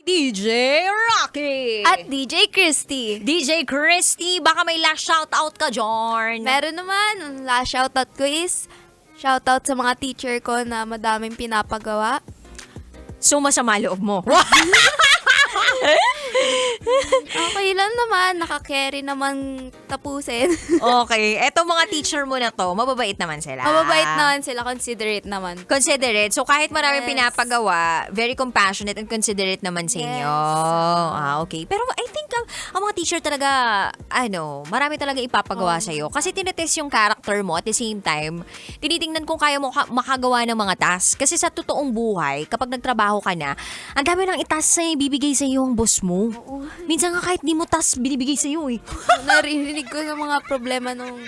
DJ Rocky! At DJ Christy. DJ Christy, baka may last shoutout ka, Jorn. Meron naman, ang last shoutout ko is shoutout sa mga teacher ko na madaming pinapagawa. So, masama loob mo. Okay lang naman, nakakarry naman tapusin. Okay, eto mga teacher mo na to, mababait naman sila. Mababait naman sila, considerate naman. Considerate. So, kahit maraming Yes. pinapagawa, very compassionate and considerate naman sa inyo. Yes. Okay. Pero I think ang mga teacher talaga, marami talaga ipapagawa sa'yo. Kasi tinetest yung character mo at the same time, tinitingnan kung kaya mo makagawa ng mga tasks. Kasi sa totoong buhay, kapag nagtrabaho ka na, ang dami ng itas na ibibigay sa'yo ang boss mo. Oo. Minsan nga kahit di mo task binibigay sa'yo eh. Narinig ko ng mga problema nung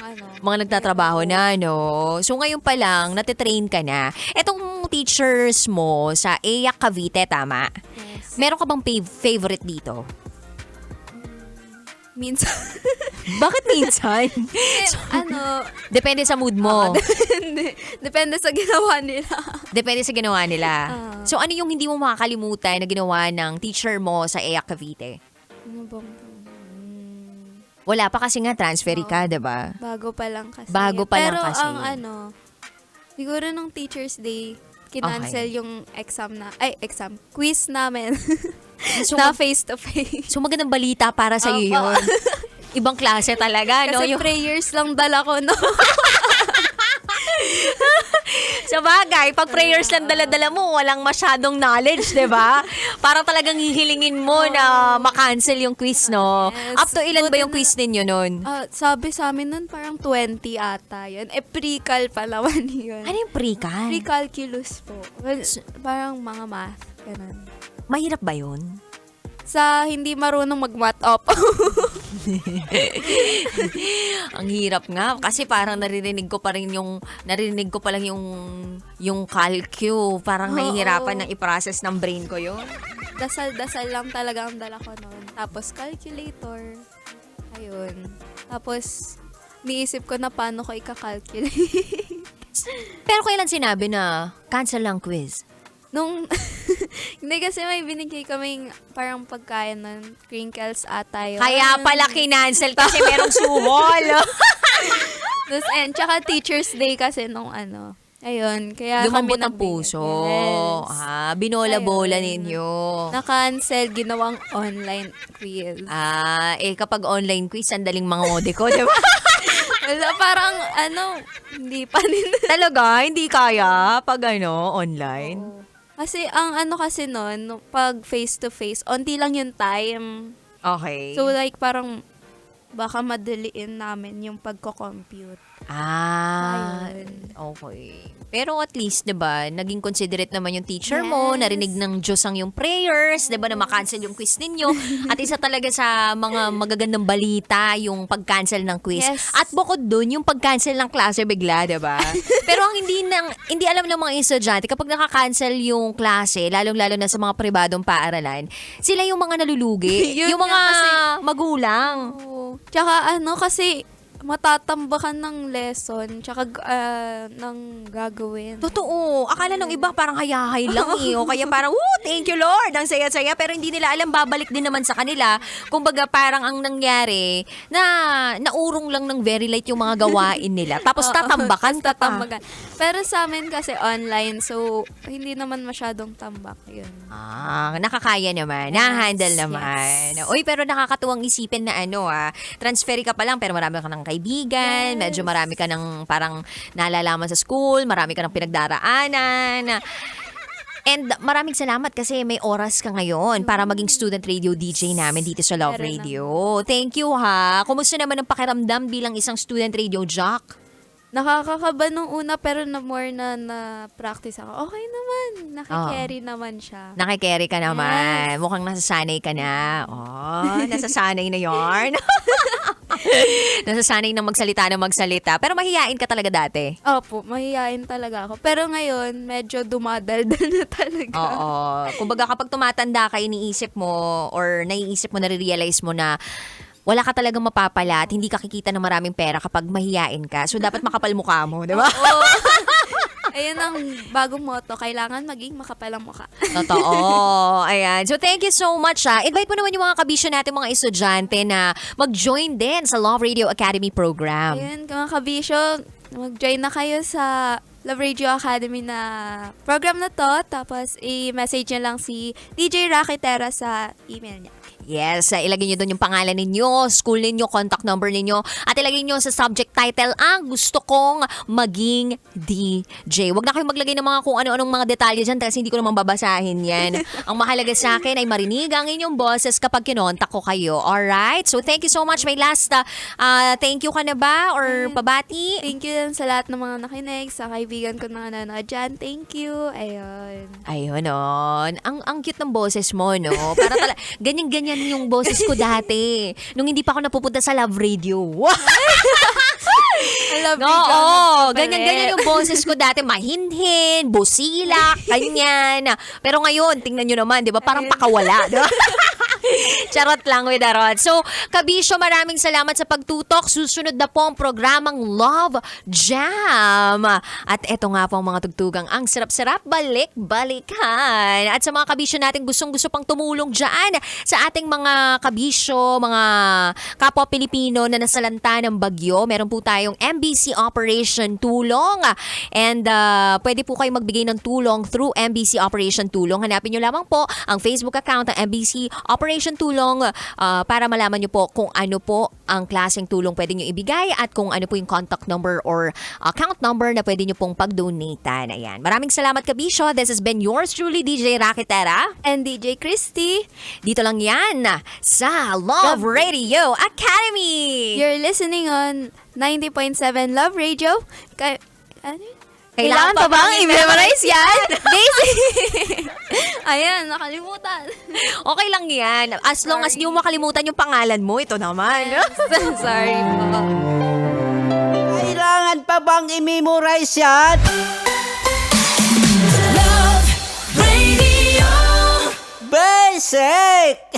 Mga nagtatrabaho na, no? So, ngayon pa lang, natitrain ka na. Etong teachers mo sa EYAC Cavite, tama? Yes. Meron ka bang favorite dito? Minsan. Bakit minsan? Depende sa mood mo. Depende sa ginawa nila. Depende sa ginawa nila. Ah. So, ano yung hindi mo makakalimutan na ginawa ng teacher mo sa EYAC Cavite? Ano bang Wala pa kasi nga, transfer ka, diba? bago pa lang kasi. Bago pa lang Pero kasi. ang siguro nung Teacher's Day, kinancel yung quiz namin. So, na face-to-face. so magandang balita para sa iyo Opo. yun. Ibang klase talaga, no? Kasi prayers lang dala ko, no? Sa bagay, pag prayers lang dala-dala mo, walang masyadong knowledge, di ba? Parang talagang hihilingin mo na makancel yung quiz, no? Yes. Up to ilan ba Buti yung quiz ninyo nun? Sabi sa amin nun, parang 20 ata yun. Pre-cal pa naman yun. Ano yung pre-cal? Pre-calculus po. Well, parang mga math. Ganun. Mahirap ba yun? Sa hindi marunong mag-math up. Ang hirap nga kasi parang naririnig ko pa lang yung calcu. Parang Oo. nahihirapan ng i-process ng brain ko yun. Dasal-dasal lang talaga ang dala ko noon. Tapos calculator. Ayun. Tapos niisip ko na paano ko i-calculate. Pero kailan sinabi na cancel lang quiz? Nung, hindi kasi may binigay kaming parang pagkain ng crinkles ata yun. Kaya pala kinancel kasi merong suhol. Tapos, tsaka Teacher's Day kasi nung ayun, kaya Lumambot kami ang puso. Yes. Binola-bola Ayun. ninyo. Na-cancel, ginawang online quiz. Kapag online quiz, sandaling mangode ko, di ba? Wala, parang hindi pa din. Talaga, hindi kaya pag online. Kasi ang kasi nun, pag face-to-face, onti lang yung time. Okay. So like parang baka madaliin namin yung pagko-compute. Ayun. Okay. Pero at least, 'di ba, naging considerate naman yung teacher mo, Yes. narinig ng Diyos ang yung prayers, 'di ba, na ma-cancel yung quiz ninyo. At isa talaga sa mga magagandang balita yung pag-cancel ng quiz. Yes. At bukod dun, yung pag-cancel ng klase bigla, 'di ba? Pero ang hindi alam ng mga estudyante, kapag naka-cancel yung klase, lalong-lalo na sa mga pribadong paaralan, sila yung mga nalulugi, Yun yung nga mga kasi- magulang. Oo. Tsaka kasi matatambakan ng lesson, tsaka ng gagawin. Totoo. Akala ng iba parang hayahay lang eh. O kaya parang, thank you Lord, ang saya-saya. Pero hindi nila alam, babalik din naman sa kanila. Kumbaga parang ang nangyari, naurong lang ng very light yung mga gawain nila. Tapos tatambakan ka pa. Tatambakan. Pero sa amin kasi online, so hindi naman masyadong tambak yun. Nakakaya naman. Yes, Na-handle naman. yes. Uy, pero nakakatuwang isipin na transfer ka pa lang pero marami ka ng kaibigan, Yes. medyo marami ka ng parang nalalaman sa school, marami ka ng pinagdaraanan. And maraming salamat kasi may oras ka ngayon para maging student radio DJ namin dito sa Love Meron Radio. Thank you ha. Kumusta naman ang pakiramdam bilang isang student radio jock? Nakakakaba nung una pero more na practice ako. Okay naman. Nakikerry naman siya. Nakikerry ka naman. Yes. Mukhang nasasanay ka na. Nasasanay na yarn. Nasasanay na magsalita. Pero mahihain ka talaga dati. Opo, mahihain talaga ako. Pero ngayon, medyo dumadaldal na talaga. Oo. Kumbaga kapag tumatanda ka, iniisip mo or naiisip mo, nare-realize mo na wala ka talagang mapapala at hindi ka kikita ng maraming pera kapag mahiyain ka. So, dapat makapal mukha mo, di ba? Ayun ang bagong motto, kailangan maging makapal ang mukha. Totoo. Ayan. So, thank you so much. Invite mo naman yung mga kabisyo natin, mga estudyante na mag-join din sa Love Radio Academy program. Ayun, mga kabisyo, mag-join na kayo sa Love Radio Academy na program na to. Tapos, i-message nyo lang si DJ Rocky Terra sa email niya. Yes, ilagay nyo doon yung pangalan ninyo, school ninyo, contact number ninyo, at ilagay nyo sa subject title, ang gusto kong maging DJ. Huwag na kayong maglagay ng mga kung ano-anong mga detalye dyan kasi hindi ko naman babasahin yan. Ang mahalaga sa akin ay marinig ang inyong boses kapag kinontak ko kayo. Alright? So, thank you so much. May last, thank you ka na ba? Or pabati? Thank you din sa lahat ng mga nakinig, sa kaibigan ko na nanonood dyan. Thank you. Ayun. Ayun, on. Ang cute ng boses mo, no? Para ganyan-ganyan yung boses ko dati. Nung hindi pa ako napupunta sa Love Radio. I love No, you. ganyan-ganyan yung boses ko dati. Mahinhin, busilak, ganyan. Pero ngayon, tingnan nyo naman, di ba? Parang pakawala. Di ba? Charot lang with the rod. So, Kabisyo, maraming salamat sa pagtutok. Susunod na po ang programang Love Jam. At eto nga po ang mga tugtugang ang sarap-sarap, balik-balikan. At sa mga Kabisyo natin gustong-gusto pang tumulong dyan sa ating mga Kabisyo, mga kapwa Pilipino na nasalanta ng bagyo, meron po tayong MBC Operation Tulong. And pwede po kayo magbigay ng tulong through MBC Operation Tulong. Hanapin nyo lamang po ang Facebook account ng MBC Operation Tulong para malaman nyo po kung ano po ang klaseng tulong pwede nyo ibigay at kung ano po yung contact number or account number na pwede nyo pong pag-donatan. Ayan. Maraming salamat, Kabisyo. This has been yours truly, DJ Rocky Terra. And DJ Christy. Dito lang yan sa Love Radio Academy. You're listening on 90.7 Love Radio. Ano yun? Kailangan pa bang i-memorize yan? Daisy! Ayan, nakalimutan. Okay lang yan. As long as di mo makalimutan yung pangalan mo, ito naman. Sorry po. Kailangan pa bang i-memorize yan? Love Radio. Basic!